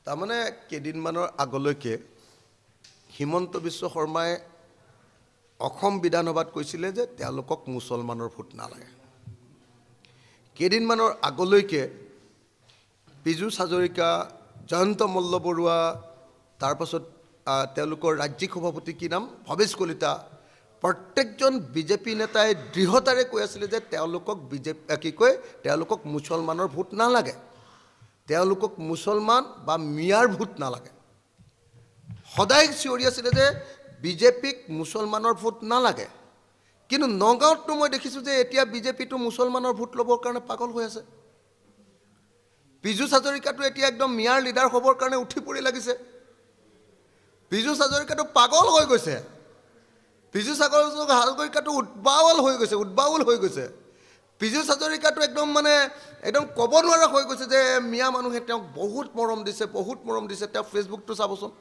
তাৰমানে কেইদিনমানৰ আগলৈকে হিমন্ত বিশ্ব শৰ্মাই অসম বিধানসভাত কৈছিলে যে তেওঁলোকক মুছলমানৰ ভোট নালাগে। কেইদিনমানৰ আগলৈকে পীযুষ হাজৰিকা, জয়ন্ত মল্ল বৰুৱা, তাৰপাছত তেওঁলোকৰ ৰাজ্যিক সভাপতি কি নাম ভৱেশ কলিতা, প্ৰত্যেকজন বিজেপি নেতাই দৃঢ়তাৰে কৈ আছিলে যে তেওঁলোকক তেওঁলোকক মুছলমানৰ ভোট নালাগে, তেওঁলোকক মুছলমান বা মিয়াৰ ভোট নালাগে। সদায় চিঞৰি আছিলে যে বিজেপিক মুছলমানৰ ভোট নালাগে। কিন্তু নগাঁৱততো মই দেখিছোঁ যে এতিয়া বিজেপিটো মুছলমানৰ ভোট ল'বৰ কাৰণে পাগল হৈ আছে। পীযুষ হাজৰিকাটো এতিয়া একদম মিয়াৰ লিডাৰ হ'বৰ কাৰণে উঠি পৰি লাগিছে। পীযুষ হাজৰিকাটো পাগল হৈ গৈছে। পীযুষ হাজৰিকাটো উদ্বাউল হৈ গৈছে। পীযুষ হাজৰিকাটো একদম ক'ব নোৱাৰা হৈ গৈছে যে মিয়া মানুহে তেওঁক বহুত মৰম দিছে। তেওঁ ফেচবুকটো চাবচোন,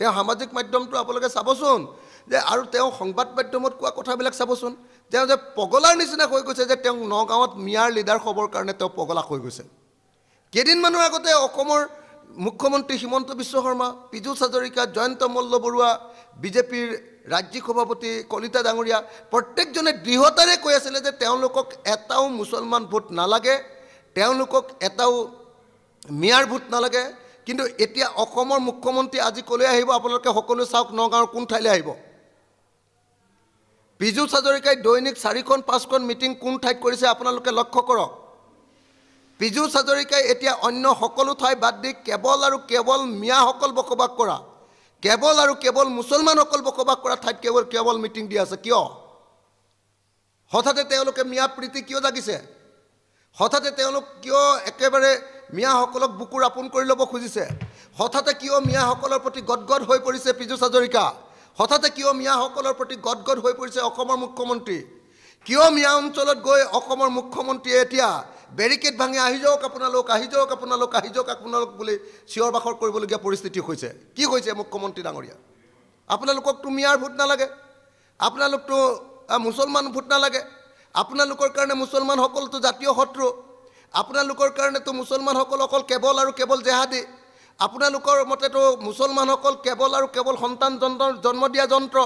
তেওঁ সামাজিক মাধ্যমটো আপোনালোকে চাবচোন, যে আৰু তেওঁ সংবাদ মাধ্যমত কোৱা কথাবিলাক চাবচোন, তেওঁ যে পগলাৰ নিচিনা হৈ গৈছে, যে তেওঁ নগাঁৱত মিয়াৰ লিডাৰ হ'বৰ কাৰণে তেওঁ পগলা হৈ গৈছে। কেইদিনমানৰ আগতে অসমৰ মুখ্যমন্ত্ৰী হিমন্ত বিশ্ব শৰ্মা, পীযুষ হাজৰিকা, জয়ন্ত মল্ল বৰুৱা, বিজেপিৰ ৰাজ্যিক সভাপতি কলিতা ডাঙৰীয়া প্ৰত্যেকজনে দৃঢ়তাৰে কৈ আছিলে যে তেওঁলোকক এটাও মুছলমান ভোট নালাগে, তেওঁলোকক এটাও মিয়াৰ ভোট নালাগে। কিন্তু এতিয়া অসমৰ মুখ্যমন্ত্ৰী আজি ক'লৈ আহিব আপোনালোকে সকলোৱে চাওক, নগাঁৱৰ কোন ঠাইলৈ আহিব। পীযুষ হাজৰিকাই দৈনিক 4-5খন মিটিং কোন ঠাইত কৰিছে আপোনালোকে লক্ষ্য কৰক। পীযুষ হাজৰিকাই এতিয়া অন্য সকলো ঠাই বাদ দি কেৱল আৰু কেৱল মিয়াসকল বসবাস কৰা, কেৱল আৰু কেৱল মুছলমানসকল বসবাস কৰা ঠাইত কেৱল মিটিং দি আছে। কিয়? হঠাতে তেওঁলোকে মিয়া প্ৰীতি কিয় জাগিছে? হঠাতে তেওঁলোক কিয় একেবাৰে মিয়াসকলক বুকুৰ আপোন কৰি ল'ব খুজিছে? হঠাতে কিয় মিয়াসকলৰ প্ৰতি গদগদ হৈ পৰিছে পীযুষ হাজৰিকা? হঠাতে কিয় মিয়াসকলৰ প্ৰতি গদগদ হৈ পৰিছে অসমৰ মুখ্যমন্ত্ৰী? কিয় মিয়া অঞ্চলত গৈ অসমৰ মুখ্যমন্ত্ৰীয়ে এতিয়া বেৰিকেড ভাঙি আহি যাওক আপোনালোক বুলি চিঞৰ বাখৰ কৰিবলগীয়া পৰিস্থিতি হৈছে? কি হৈছে মুখ্যমন্ত্ৰী ডাঙৰীয়া? আপোনালোককতো মিয়াৰ ভোট নালাগে, আপোনালোকতো মুছলমান ভোট নালাগে, আপোনালোকৰ কাৰণে মুছলমানসকলতো জাতীয় শত্ৰু, আপোনালোকৰ কাৰণেতো মুছলমানসকল অকল কেৱল আৰু কেৱল জেহাদী, আপোনালোকৰ মতেতো মুছলমানসকল কেৱল আৰু কেৱল সন্তান জন্ম দিয়া যন্ত্ৰ,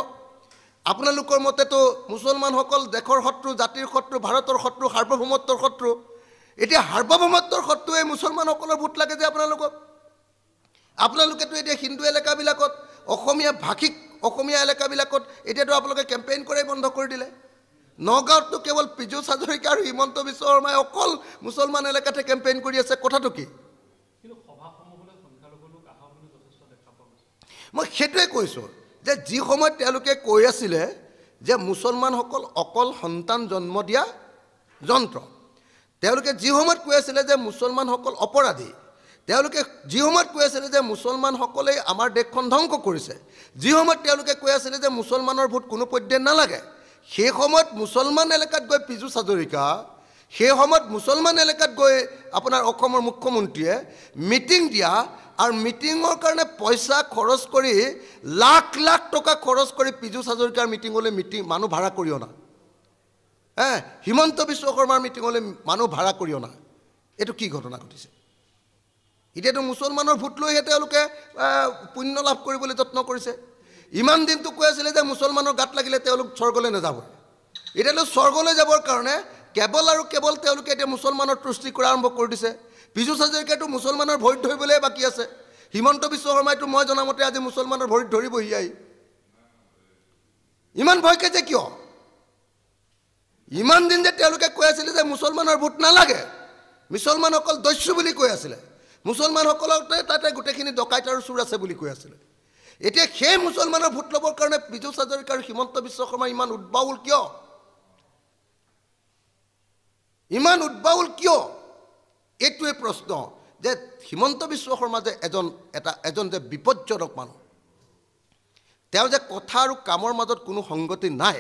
আপোনালোকৰ মতেতো মুছলমানসকল দেশৰ শত্ৰু, জাতিৰ শত্ৰু, ভাৰতৰ শত্ৰু, সাৰ্বভৌমত্বৰ শত্ৰু। এতিয়া সাৰ্বভৌমত্বৰ শত্ৰুৱে মুছলমানসকলৰ ভোট লাগে যে আপোনালোকেতো এতিয়া হিন্দু এলেকাবিলাকত, অসমীয়া ভাষিক অসমীয়া এলেকাবিলাকত এতিয়াতো আপোনালোকে কেম্পেইন কৰাই বন্ধ কৰি দিলে। নগাঁৱততো কেৱল পীযুষ হাজৰিকা আৰু হিমন্ত বিশ্ব শৰ্মাই অকল মুছলমান এলেকাতে কেম্পেইন কৰি আছে। কথাটো কি? মই সেইটোৱে কৈছোঁ যে যি সময়ত তেওঁলোকে কৈ আছিলে যে মুছলমানসকল অকল সন্তান জন্ম দিয়া যন্ত্ৰ, তেওঁলোকে যি সময়ত কৈ আছিলে যে মুছলমানসকল অপৰাধী, তেওঁলোকে যি সময়ত কৈ আছিলে যে মুছলমানসকলেই আমাৰ দেশখন ধ্বংস কৰিছে, যি সময়ত তেওঁলোকে কৈ আছিলে যে মুছলমানৰ ভোট কোনো পধ্যে নালাগে, সেই সময়ত মুছলমান এলেকাত গৈ পীযুষ হাজৰিকা, সেই সময়ত মুছলমান এলেকাত গৈ আপোনাৰ অসমৰ মুখ্যমন্ত্ৰীয়ে মিটিং দিয়া, আৰু মিটিঙৰ কাৰণে পইচা খৰচ কৰি লাখ টকা খৰচ কৰি পীযুষ হাজৰিকাৰ মিটিঙলৈ মানুহ ভাড়া কৰি অনা, হিমন্ত বিশ্ব শৰ্মাৰ মিটিঙলৈ মানুহ ভাড়া কৰি অনা, এইটো কি ঘটনা ঘটিছে? এতিয়াতো মুছলমানৰ ভোট লৈহে তেওঁলোকে পুণ্য লাভ কৰিবলৈ যত্ন কৰিছে। ইমান দিনটো কৈ আছিলে যে মুছলমানৰ গাত লাগিলে তেওঁলোক স্বৰ্গলৈ নাযাব। এতিয়াতো স্বৰ্গলৈ যাবৰ কাৰণে কেৱল আৰু কেৱল তেওঁলোকে এতিয়া মুছলমানৰ তুষ্টি কৰা আৰম্ভ কৰি দিছে। পীযুষ হাজৰিকাটো মুছলমানৰ ভৰিত ধৰিবলৈ বাকী আছে। হিমন্ত বিশ্ব শৰ্মাইতো মই জনামতে আজি মুছলমানৰ ভৰিত ধৰিবহি আহি। ইমান ভয় খাইছে কিয়? ইমান দিন যে তেওঁলোকে কৈ আছিলে যে মুছলমানৰ ভোট নালাগে, মুছলমানসকল দস্যু বুলি কৈ আছিলে, মুছলমানসকলৰ তাতে গোটেইখিনি ডকাইত আৰু চোৰ আছে বুলি কৈ আছিলে। এতিয়া সেই মুছলমানৰ ভোট ল'বৰ কাৰণে পীযুষ হাজৰিকা আৰু হিমন্ত বিশ্ব শৰ্মা ইমান উদ্বাউল কিয়? এইটোৱে প্ৰশ্ন, যে হিমন্ত বিশ্ব শৰ্মা যে এজন যে বিপজ্জনক মানুহ, তেওঁ যে কথা আৰু কামৰ মাজত কোনো সংগতি নাই,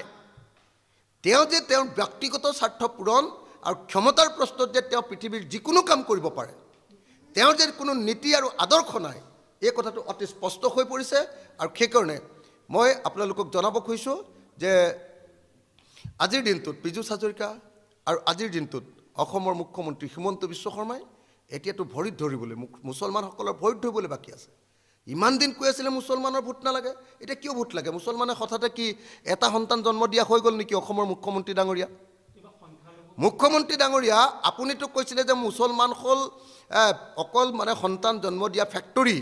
তেওঁ যে তেওঁৰ ব্যক্তিগত স্বাৰ্থ পূৰণ আৰু ক্ষমতাৰ প্ৰশ্নত যে তেওঁ পৃথিৱীৰ যিকোনো কাম কৰিব পাৰে, তেওঁৰ যে কোনো নীতি আৰু আদৰ্শ নাই, এই কথাটো অতি স্পষ্ট হৈ পৰিছে। আৰু সেইকাৰণে মই আপোনালোকক জনাব খুজিছোঁ যে আজিৰ দিনটোত পীযুষ হাজৰিকা আৰু আজিৰ দিনটোত অসমৰ মুখ্যমন্ত্ৰী হিমন্ত বিশ্ব শৰ্মাই এতিয়াতো ভৰিত ধৰিবলৈ মুছলমানসকলৰ ভৰিত ধৰিবলৈ বাকী আছে ইমান দিন কৈ আছিলে মুছলমানৰ ভোট নালাগে এতিয়া কিয় ভোট লাগে মুছলমানে হঠাতে কি এটা সন্তান জন্ম দিয়া হৈ গ'ল নেকি অসমৰ মুখ্যমন্ত্ৰী ডাঙৰীয়া মুখ্যমন্ত্ৰী ডাঙৰীয়া আপুনিতো কৈছিলে যে মুছলমান হ'ল অকল মানে সন্তান জন্ম দিয়া ফেক্টৰী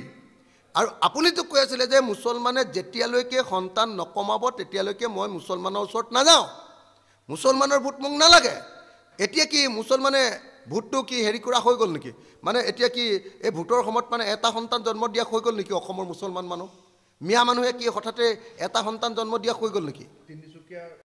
আৰু আপুনিতো কৈ আছিলে যে মুছলমানে যেতিয়ালৈকে সন্তান নকমাব তেতিয়ালৈকে মই মুছলমানৰ ওচৰত নাযাওঁ মুছলমানৰ ভোট মোক নালাগে এতিয়া কি মুছলমানে ভোটটো কি হেৰি কৰা হৈ গ'ল নেকি মানে এতিয়া কি এই ভোটৰ সময়ত মানে এটা সন্তান জন্ম দিয়া হৈ গ'ল নেকি অসমৰ মুছলমান মানুহ মিয়া মানুহে কি হঠাতে এটা সন্তান জন্ম দিয়া হৈ গ'ল নেকি